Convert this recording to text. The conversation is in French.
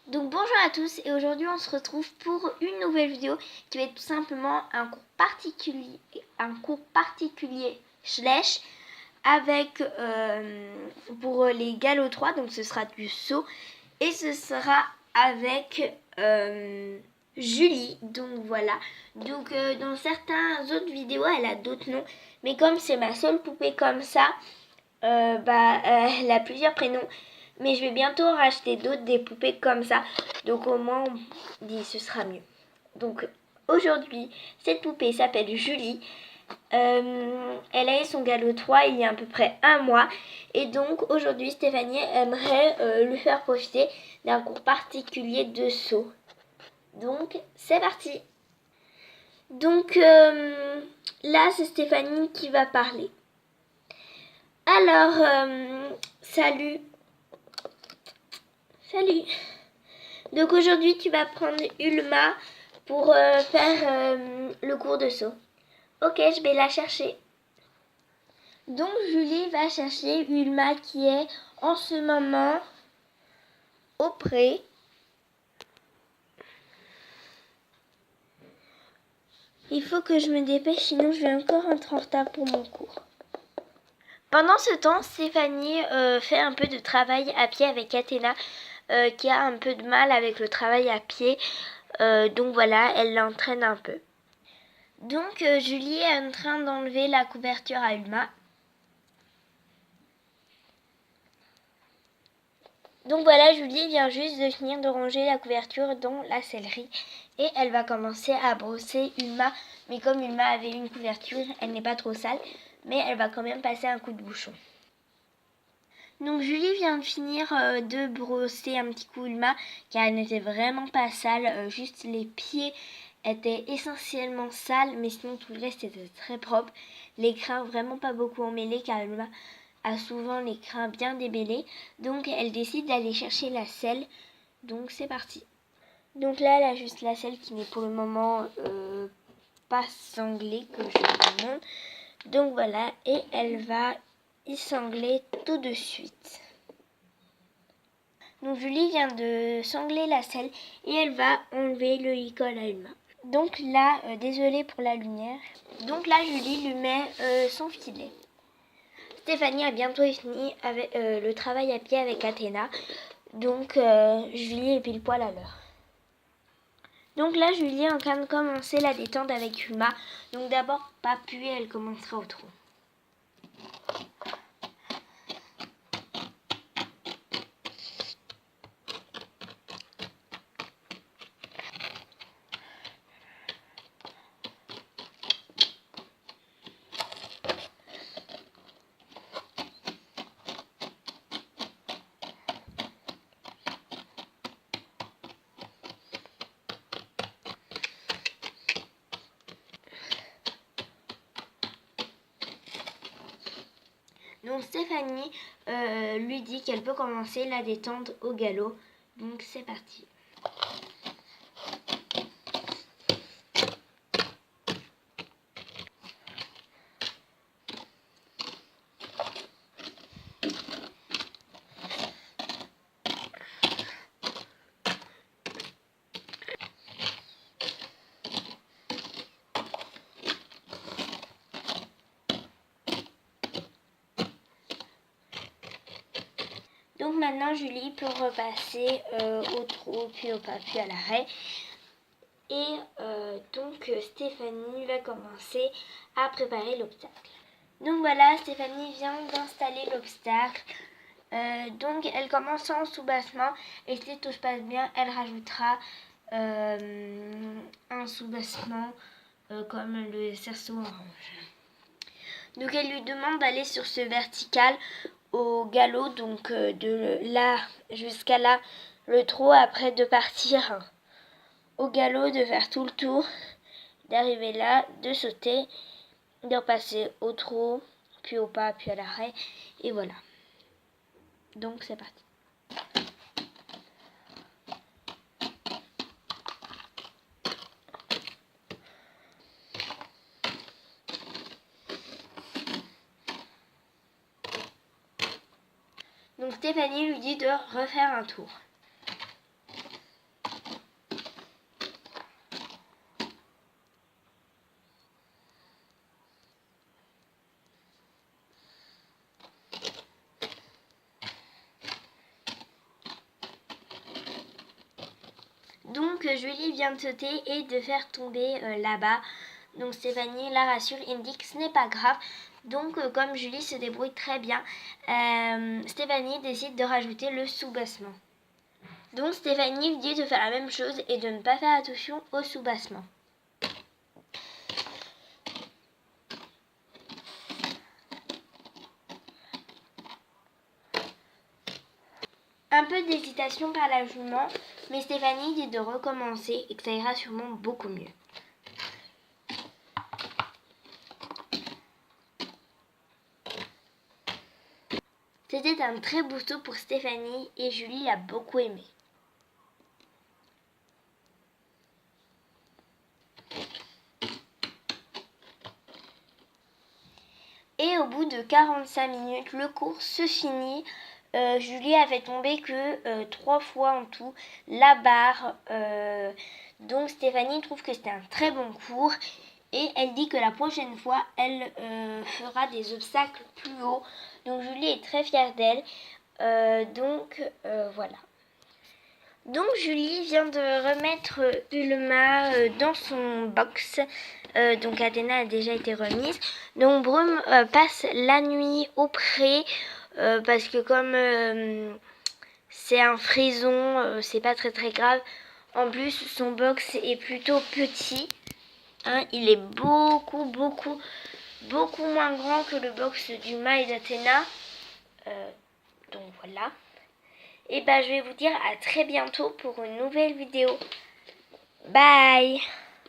Donc bonjour à tous et aujourd'hui on se retrouve pour une nouvelle vidéo qui va être tout simplement un cours particulier slash avec pour les galops 3, donc ce sera du saut et ce sera avec Julie, donc voilà. Donc dans certains autres vidéos elle a d'autres noms, mais comme c'est ma seule poupée comme ça, elle a plusieurs prénoms. Mais je vais bientôt racheter des poupées comme ça. Donc au moins on dit ce sera mieux. Donc aujourd'hui, cette poupée s'appelle Julie. Elle a eu son galop 3 il y a à peu près un mois. Et donc aujourd'hui, Stéphanie aimerait lui faire profiter d'un cours particulier de saut. Donc c'est parti. Donc là, c'est Stéphanie qui va parler. Alors, salut. Salut. Donc aujourd'hui tu vas prendre Ulma pour faire le cours de saut. Ok, je vais la chercher. Donc Julie va chercher Ulma qui est en ce moment auprès. Il faut que je me dépêche, sinon je vais encore entrer en retard pour mon cours. Pendant ce temps, Stéphanie fait un peu de travail à pied avec Athéna qui a un peu de mal avec le travail à pied. Donc voilà, elle l'entraîne un peu. Donc Julie est en train d'enlever la couverture à Ulma. Donc voilà, Julie vient juste de finir de ranger la couverture dans la sellerie et elle va commencer à brosser Ulma. Mais comme Ulma avait une couverture, elle n'est pas trop sale, mais elle va quand même passer un coup de bouchon. Donc Julie vient de finir de brosser un petit coup Ulma car elle n'était vraiment pas sale, juste les pieds étaient essentiellement sales, mais sinon tout le reste était très propre. Les crins vraiment pas beaucoup emmêlés car Ulma a souvent les crins bien démêlés, donc elle décide d'aller chercher la selle, donc c'est parti. Donc là elle a juste la selle qui n'est pour le moment pas sanglée que je vous montre, donc voilà, et elle va y sangler tout de suite. Donc Julie vient de sangler la selle et elle va enlever le licol à Ulma. Donc là, désolée pour la lumière, donc là Julie lui met son filet. Stéphanie a bientôt fini avec le travail à pied avec Athéna, donc Julie est pile poil à l'heure. Donc là Julie est en train de commencer la détente avec Ulma, donc d'abord pas puis elle commencera au trot. Donc Stéphanie lui dit qu'elle peut commencer la détente au galop. Donc c'est parti. Donc maintenant Julie peut repasser au trot, puis au pas, puis à l'arrêt. Et donc Stéphanie va commencer à préparer l'obstacle. Donc voilà, Stéphanie vient d'installer l'obstacle. Donc elle commence en sous-bassement et si tout se passe bien, elle rajoutera un sous-bassement comme le cerceau orange. Donc elle lui demande d'aller sur ce vertical au galop, donc de là jusqu'à là, le trot, après de partir au galop, de faire tout le tour, d'arriver là, de sauter, de repasser au trot, puis au pas, puis à l'arrêt, et voilà. Donc c'est parti. Donc Stéphanie lui dit de refaire un tour. Donc Julie vient de sauter et de faire tomber là-bas. Donc Stéphanie la rassure et me dit que ce n'est pas grave. Donc comme Julie se débrouille très bien, Stéphanie décide de rajouter le soubassement. Donc Stéphanie dit de faire la même chose et de ne pas faire attention au soubassement. Un peu d'hésitation par la jument, mais Stéphanie dit de recommencer et que ça ira sûrement beaucoup mieux. C'était un très beau saut pour Stéphanie et Julie l'a beaucoup aimé. Et au bout de 45 minutes, le cours se finit. Julie a fait tomber que 3 fois en tout la barre. Donc Stéphanie trouve que c'était un très bon cours. Et elle dit que la prochaine fois, elle fera des obstacles plus hauts. Donc Julie est très fière d'elle. Voilà. Donc Julie vient de remettre Ulma dans son box. Donc Athéna a déjà été remise. Donc Brume passe la nuit au pré parce que comme c'est un frison, c'est pas très très grave. En plus son box est plutôt petit. Hein, il est beaucoup moins grand que le box d'Ulma et d'Athéna. Donc voilà. Et je vais vous dire à très bientôt pour une nouvelle vidéo. Bye!